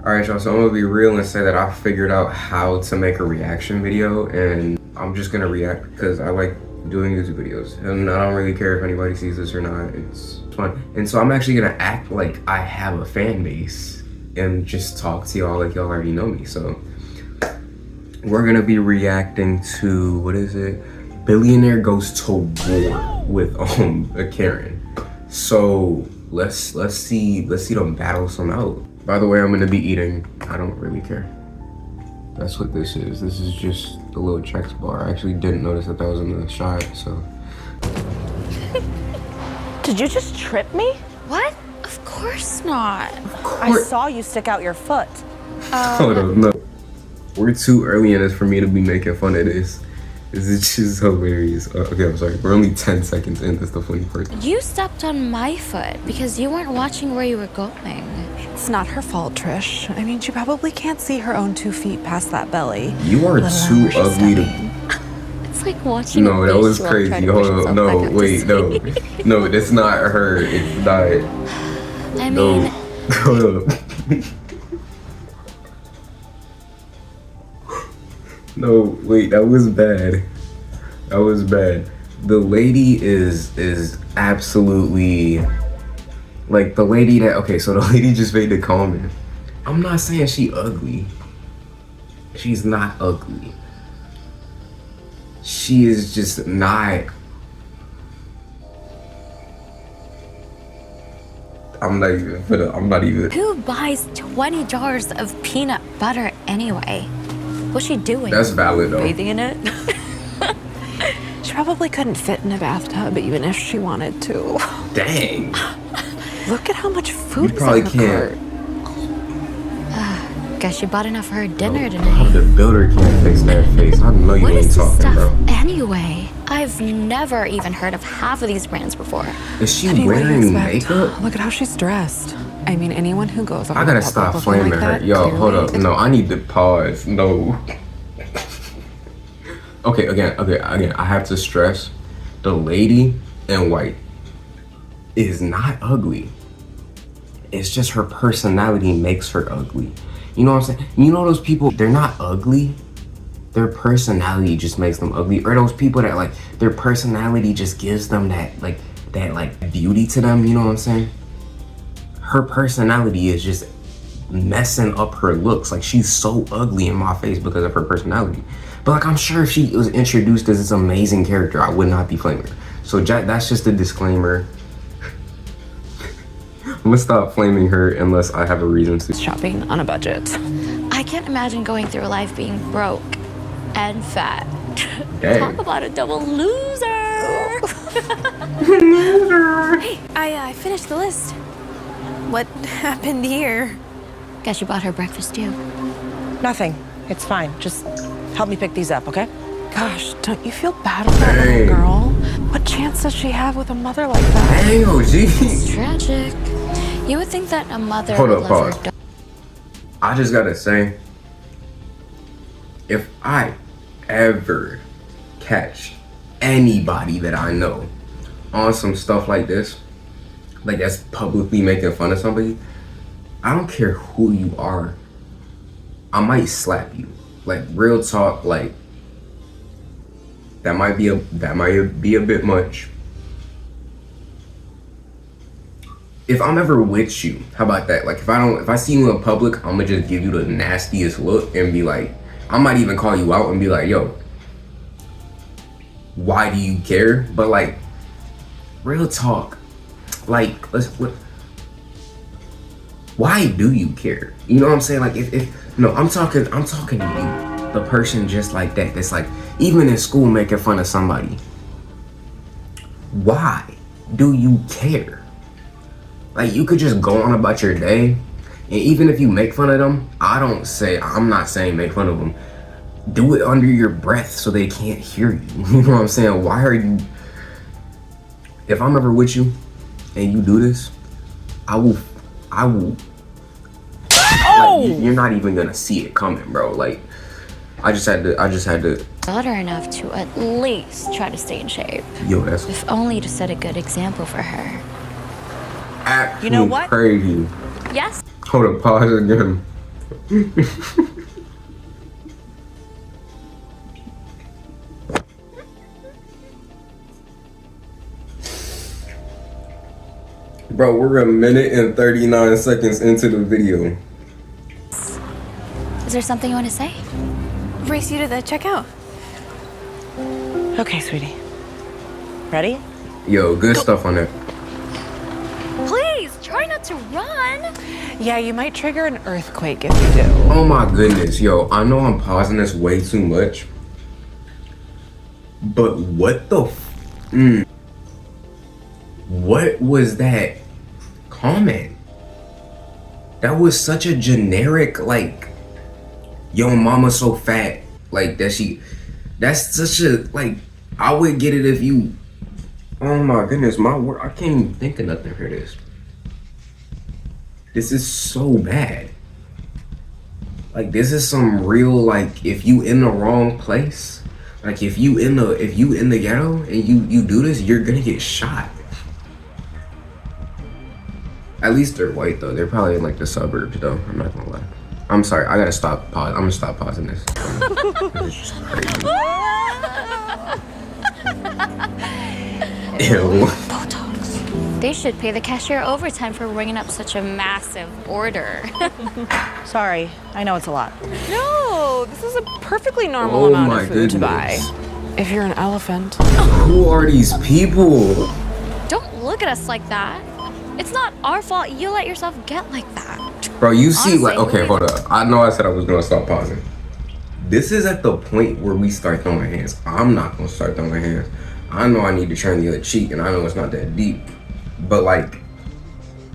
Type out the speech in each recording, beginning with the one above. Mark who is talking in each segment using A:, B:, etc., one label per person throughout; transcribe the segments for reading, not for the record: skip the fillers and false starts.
A: Alright, y'all, so I'm gonna be real and say that I figured out how to make a reaction video, and I'm just gonna react because I like doing YouTube videos, and I don't really care if anybody sees this or not. It's fun. And so I'm actually gonna act like I have a fan base and just talk to y'all like y'all already know me. So we're gonna be reacting to, what is it? Billionaire goes to war with a Karen. So let's see them battle some out. By the way, I'm gonna be eating. I don't really care. That's what this is. This is just a little Chex bar. I actually didn't notice that was in the shot, so.
B: Did you just trip me?
C: What? Of course not.
B: I saw you stick out your foot.
A: Hold on, no. We're too early in this for me to be making fun of this. This is just hilarious. Okay, I'm sorry. We're only 10 seconds in. That's the funny part.
C: You stepped on my foot because you weren't watching where you were going.
B: It's not her fault, Trish. I mean, she probably can't see her own 2 feet past that belly.
A: You are too ugly to.
C: It's like watching.
A: No, that was crazy. Hold on. No, wait, no. No, that's not her. It's not.
C: I mean.
A: No. Hold up. No, wait, that was bad. That was bad. The lady is absolutely, like, the lady that, okay, so the lady just made the comment. I'm not saying she ugly. She's not ugly. She is just not. I'm not even.
C: Who buys 20 jars of peanut butter anyway? What's she doing?
A: That's valid though.
C: Bathing in it?
B: She probably couldn't fit in a bathtub even if she wanted to.
A: Dang.
B: Look at how much food
A: You probably
B: is in her
A: can't.
C: Cart. Guess she bought enough for her dinner
A: How
C: tonight.
A: the builder can't fix that face. I know you
C: What
A: ain't
C: is this
A: talking,
C: stuff
A: bro.
C: anyway? I've never even heard of half of these brands before.
A: Is she
B: I mean, what do you
A: wearing
B: expect?
A: makeup?
B: Look at how she's dressed. I mean, anyone who goes on
A: I gotta
B: public
A: stop
B: looking
A: flaming
B: like
A: her.
B: that,
A: Yo, hold
B: clearly
A: up. No, I need to pause. No. Okay, again, I have to stress, the lady in white is not ugly. It's just her personality makes her ugly. You know what I'm saying? You know those people, they're not ugly. Their personality just makes them ugly. Or those people that, like, their personality just gives them that beauty to them, you know what I'm saying? Her personality is just messing up her looks. Like, she's so ugly in my face because of her personality. But, like, I'm sure if she was introduced as this amazing character, I would not be flaming her. So that's just a disclaimer. I'm gonna stop flaming her unless I have a reason to.
B: shopping on a budget.
C: I can't imagine going through life being broke and fat.
A: Dang.
C: Talk about a double loser.
A: Loser.
D: Hey, I finished the list. What happened here?
C: Guess you bought her breakfast too.
E: Nothing. It's fine. Just help me pick these up, okay?
B: Gosh, don't you feel bad for that
A: Dang.
B: little girl? What chance does she have with a mother like that?
A: Dang, OG.
C: It's tragic. You would think that a mother
A: Hold
C: would
A: up,
C: love
A: pause.
C: her
A: I just gotta say, if I ever catch anybody that I know on some stuff like this, like that's publicly making fun of somebody, I don't care who you are, I might slap you. Like, real talk, like, that might be a bit much. If I'm ever with you, how about that? Like, if I see you in public, I'm gonna just give you the nastiest look and be like, I might even call you out and be like, yo, why do you care? But, like, real talk, like, why do you care? You know what I'm saying? Like, no, I'm talking to you, the person just like that. That's like, even in school making fun of somebody. Why do you care? Like, you could just go on about your day, and even if you make fun of them, I'm not saying make fun of them. Do it under your breath so they can't hear you. You know what I'm saying? Why are you, if I'm ever with you and you do this, I will,
B: Oh!
A: like, you're not even gonna see it coming, bro. Like, I just had to.
C: daughter enough to at least try to stay in shape.
A: Yo, that's
C: If only to set a good example for her.
A: actually
E: You know what?
A: crazy.
C: Yes?
A: Hold up, pause again. Bro, we're a minute and 39 seconds into the video.
C: Is there something you want to say?
D: Race you to the checkout.
E: Okay, sweetie. Ready?
A: Yo, good stuff on it.
C: Please, try not to run.
B: Yeah, you might trigger an earthquake if you do.
A: Oh my goodness, yo, I know I'm pausing this way too much. But what the what was that comment? That was such a generic, like, yo, mama so fat. Like, that's such a, like, I would get it if you, oh my goodness, my word, I can't even think of nothing for this. This is so bad. Like, this is some real, like, if you in the wrong place, like, if you in the ghetto and you do this, you're gonna get shot. At least they're white though. They're probably in like the suburbs though. I'm not gonna lie. I'm sorry. I gotta stop. I'm gonna stop pausing this. This is crazy. Ew.
C: They should pay the cashier overtime for ringing up such a massive order.
E: Sorry, I know it's a lot.
B: No, this is a perfectly normal
A: Oh
B: amount
A: my
B: of food to buy.
A: goodness.
B: If you're an elephant.
A: Who are these people?
C: Don't look at us like that. It's not our fault you let yourself get like that.
A: Bro, you see, like,
C: Honestly,
A: okay, hold up. I know I said I was gonna stop pausing. This is at the point where we start throwing hands. I'm not gonna start throwing hands. I know I need to turn the other cheek, and I know it's not that deep. But like,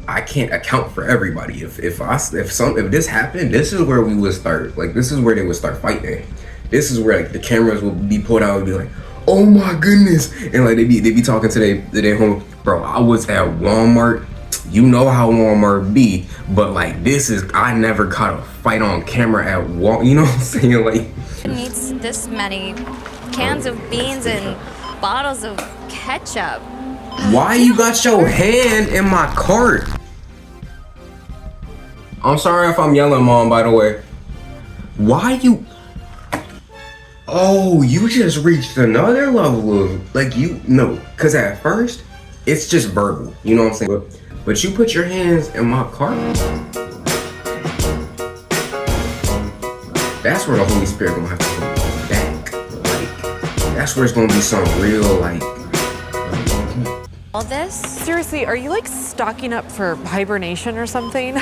A: I can't account for everybody. If this happened, this is where we would start. Like, this is where they would start fighting. This is where like the cameras would be pulled out and be like, oh my goodness, and like they be talking to their home. Bro, I was at Walmart. You know how Walmart be, but like I never caught a fight on camera at Walmart. You know what I'm saying? Like,
C: It needs this many cans of beans and bottles of ketchup.
A: why you got your hand in my cart? I'm sorry if I'm yelling, Mom, by the way. Why you? Oh, you just reached another level of, like, because at first, it's just verbal, you know what I'm saying? But you put your hands in my cart. That's where the Holy Spirit gonna have to hold you back. Like, that's where it's gonna be some real, like,
C: All this?
B: Seriously, are you like stocking up for hibernation or something?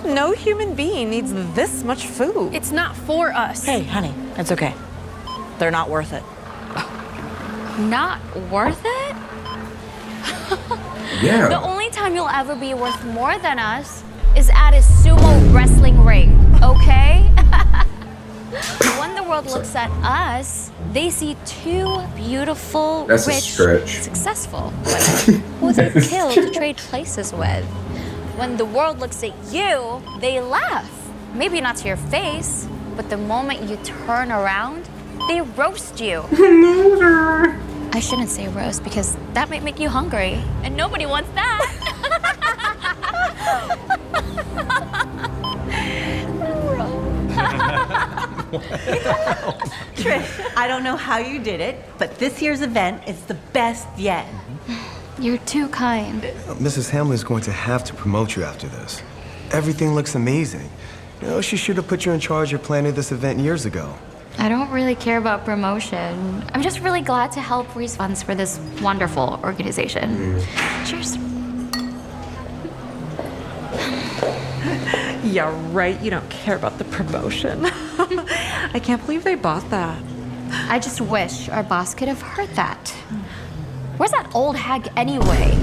B: No human being needs this much food.
D: It's not for us.
E: Hey, honey, it's okay. They're not worth it.
C: Not worth it?
A: yeah.
C: The only time you'll ever be worth more than us is at a sumo wrestling ring, okay? When the world looks at us, they see two beautiful,
A: That's a
C: rich,
A: stretch.
C: successful women who they kill to trade places with. When the world looks at you, they laugh. Maybe not to your face, but the moment you turn around, they roast you. I shouldn't say roast because that might make you hungry, and nobody wants that.
F: Trish, I don't know how you did it, but this year's event is the best yet.
C: You're too kind.
G: Mrs. Hamlin is going to have to promote you after this. Everything looks amazing. You know, she should have put you in charge of planning this event years ago.
C: I don't really care about promotion. I'm just really glad to help raise funds for this wonderful organization. Cheers.
B: Yeah, right. You don't care about the promotion. I can't believe they bought that.
C: I just wish our boss could have heard that. Where's that old hag anyway?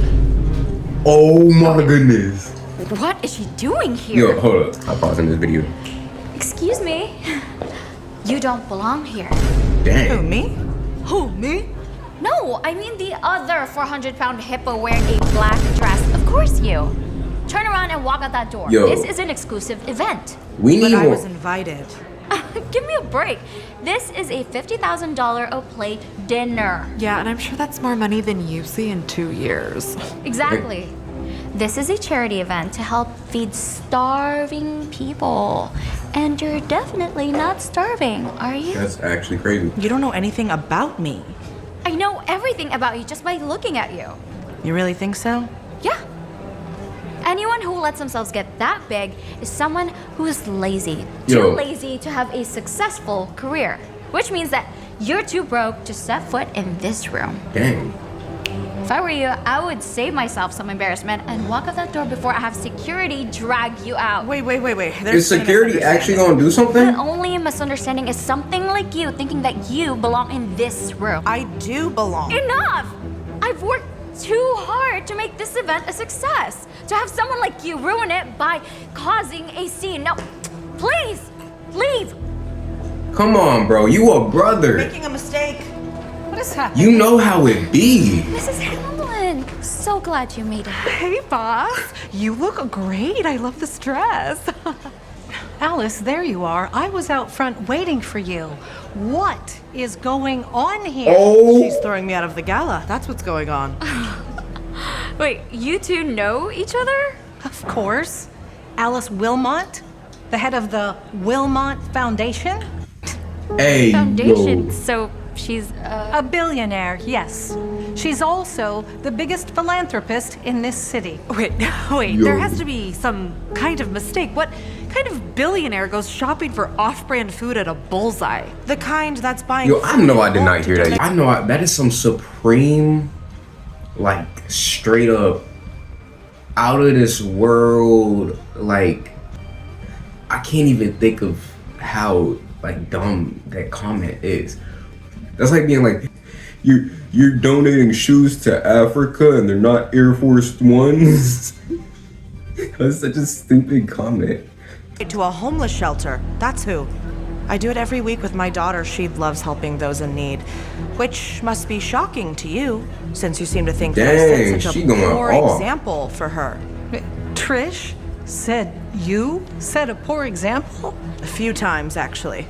A: Oh my goodness.
C: What is she doing here?
A: Yo, hold up. I'm pausing this video.
C: Excuse me. You don't belong here.
A: Dang.
F: Me? Who, me?
C: No, I mean the other 400-pound hippo wearing a black dress. Of course you. Turn around and walk out that door.
A: Yo.
C: This is an exclusive event.
A: We need
F: But I
A: more.
F: was invited.
C: Give me a break. This is a $50,000 a plate dinner.
B: Yeah, and I'm sure that's more money than you see in 2 years.
C: Exactly. This is a charity event to help feed starving people. And you're definitely not starving, are you?
A: That's actually crazy.
H: You don't know anything about me.
C: I know everything about you just by looking at you.
H: You really think so?
C: Yeah. Anyone who lets themselves get that big is someone who is lazy. Too
A: Yo.
C: lazy to have a successful career. Which means that you're too broke to set foot in this room.
A: Dang.
C: If I were you, I would save myself some embarrassment and walk out that door before I have security drag you out.
H: Wait.
A: Is
H: There's been a
A: security actually
H: misunderstanding.
A: gonna do something?
C: The only misunderstanding is something like you thinking that you belong in this room.
H: I do belong.
C: Enough! I've worked too hard to make this event a success. To have someone like you ruin it by causing a scene. No, please, leave.
A: Come on, bro. You a brother.
H: Making a mistake.
E: What is happening?
A: You know how it be.
C: Mrs. Hamlin, so glad you made it.
B: Hey, boss. You look great. I love this dress.
E: Alice, there you are. I was out front waiting for you. What is going on here?
A: Oh.
H: She's throwing me out of the gala. That's what's going on.
C: Wait, you two know each other?
E: Of course. Alice Wilmot, the head of the Wilmot Foundation.
A: Hey,
C: Foundation,
A: yo.
C: so she's
E: A billionaire, yes. She's also the biggest philanthropist in this city.
B: Wait,
A: Yo.
B: there has to be some kind of mistake. What kind of billionaire goes shopping for off-brand food at a Bullseye?
H: The kind that's buying.
A: Yo, I know I did
H: food
A: not
H: to
A: hear that.
H: donate-
A: I know that is some supreme, like, straight up, out of this world, like, I can't even think of how, like, dumb that comment is. That's like being like, you're donating shoes to Africa and they're not Air Force Ones. That's such a stupid comment.
H: To a homeless shelter. That's who. I do it every week with my daughter. She loves helping those in need, which must be shocking to you, since you seem to think that I
A: Dang,
H: set such
A: she
H: a
A: going
H: poor
A: off.
H: example for her.
E: Trish said you set a poor example?
H: A few times, actually.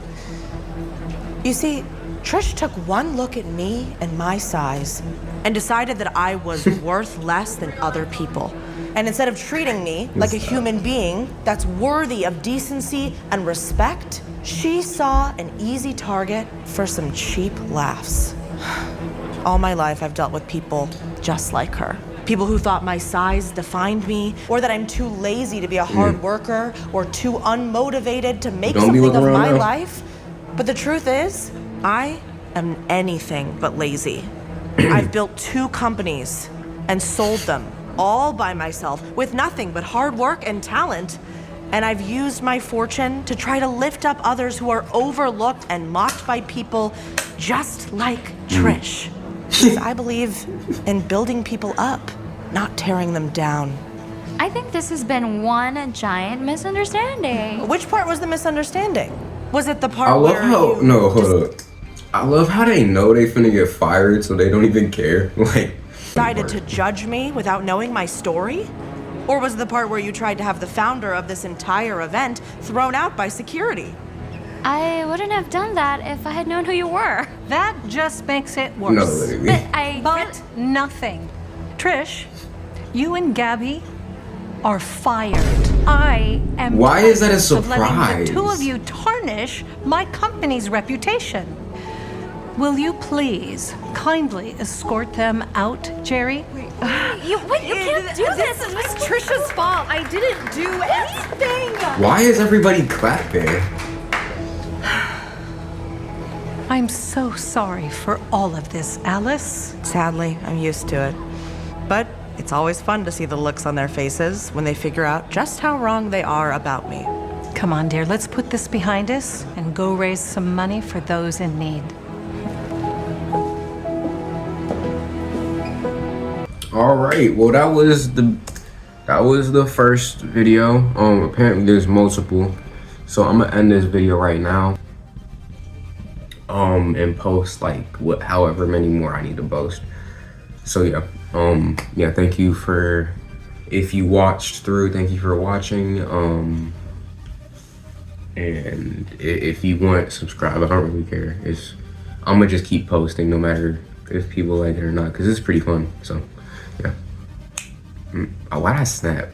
H: You see, Trish took one look at me and my size and decided that I was worth less than other people. And instead of treating me like a human being that's worthy of decency and respect, she saw an easy target for some cheap laughs. All my life, I've dealt with people just like her. People who thought my size defined me, or that I'm too lazy to be a hard worker, or too unmotivated to make
A: Don't be
H: something
A: looking
H: of
A: around
H: my
A: now.
H: life. But the truth is, I am anything but lazy. I've built 2 companies and sold them all by myself with nothing but hard work and talent. And I've used my fortune to try to lift up others who are overlooked and mocked by people just like Trish. Because I believe in building people up, not tearing them down.
C: I think this has been one giant misunderstanding.
H: Which part was the misunderstanding? Was it the part
A: I love
H: where
A: how
H: you
A: no, hold
H: just
A: up. I love how they know they finna get fired, so they don't even care. Like,
H: decided to judge me without knowing my story? Or was it the part where you tried to have the founder of this entire event thrown out by security?
C: I wouldn't have done that if I had known who you were.
E: That just makes it
A: no,
E: worse.
A: literally.
E: But nothing. Trish, you and Gabby are fired. I am
A: Why is that a
E: tired of letting the 2
A: surprise?
E: of you tarnish my company's reputation. Will you please kindly escort them out, Jerry?
C: You can't do this.
B: This was Trisha's fault. I didn't do anything.
A: Why is everybody clapping?
E: I'm so sorry for all of this, Alice.
H: Sadly, I'm used to it. But it's always fun to see the looks on their faces when they figure out just how wrong they are about me.
E: Come on, dear, let's put this behind us and go raise some money for those in need.
A: All right. Well, that was the first video. Apparently there's multiple, so I'm gonna end this video right now. And post like however many more I need to post. So yeah. Yeah. Thank you for if you watched through. Thank you for watching. And if you want, subscribe. I don't really care. I'm gonna just keep posting no matter if people like it or not, because it's pretty fun. So yeah. Why'd I snap?